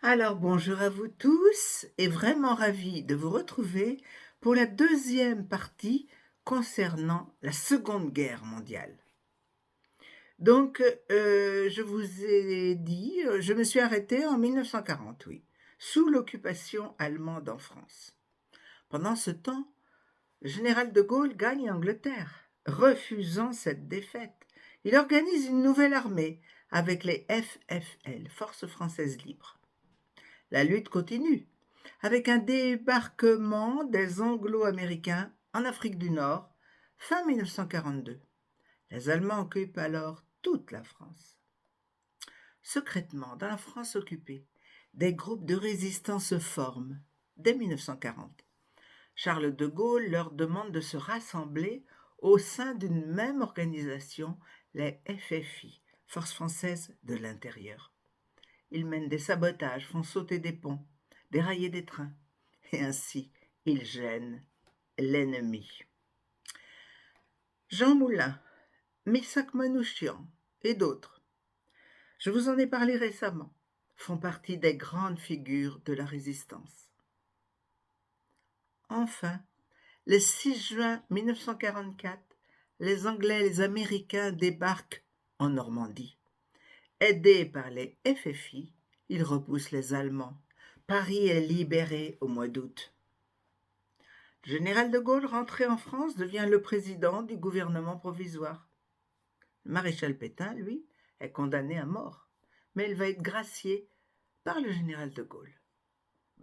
Alors bonjour à vous tous et vraiment ravi de vous retrouver pour la deuxième partie concernant la Seconde Guerre mondiale. Donc, je vous ai dit, je me suis arrêtée en 1940, oui, sous l'occupation allemande en France. Pendant ce temps, le général de Gaulle gagne l'Angleterre. Refusant cette défaite, il organise une nouvelle armée avec les FFL, Forces françaises libres. La lutte continue, avec un débarquement des Anglo-Américains en Afrique du Nord, fin 1942. Les Allemands occupent alors toute la France. Secrètement, dans la France occupée, des groupes de résistance se forment dès 1940. Charles de Gaulle leur demande de se rassembler au sein d'une même organisation, les FFI, Forces françaises de l'intérieur. Ils mènent des sabotages, font sauter des ponts, dérailler des trains, et ainsi ils gênent l'ennemi. Jean Moulin, Missak Manouchian et d'autres, je vous en ai parlé récemment, font partie des grandes figures de la résistance. Enfin, le 6 juin 1944, les Anglais et les Américains débarquent en Normandie. Aidés par les FFI, ils repoussent les Allemands. Paris est libéré au mois d'août. Le général de Gaulle, rentré en France, devient le président du gouvernement provisoire. Le maréchal Pétain, lui, est condamné à mort, mais il va être gracié par le général de Gaulle.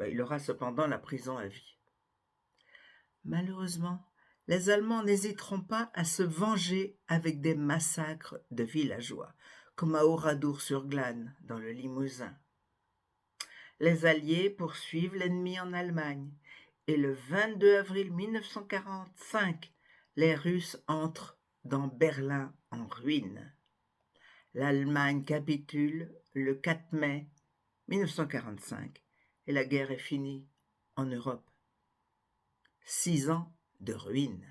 Il aura cependant la prison à vie. Malheureusement, les Allemands n'hésiteront pas à se venger avec des massacres de villageois, comme à Oradour-sur-Glane, dans le Limousin. Les Alliés poursuivent l'ennemi en Allemagne, et le 22 avril 1945, les Russes entrent dans Berlin en ruine. L'Allemagne capitule le 4 mai 1945 et la guerre est finie en Europe. 6 ans de ruine.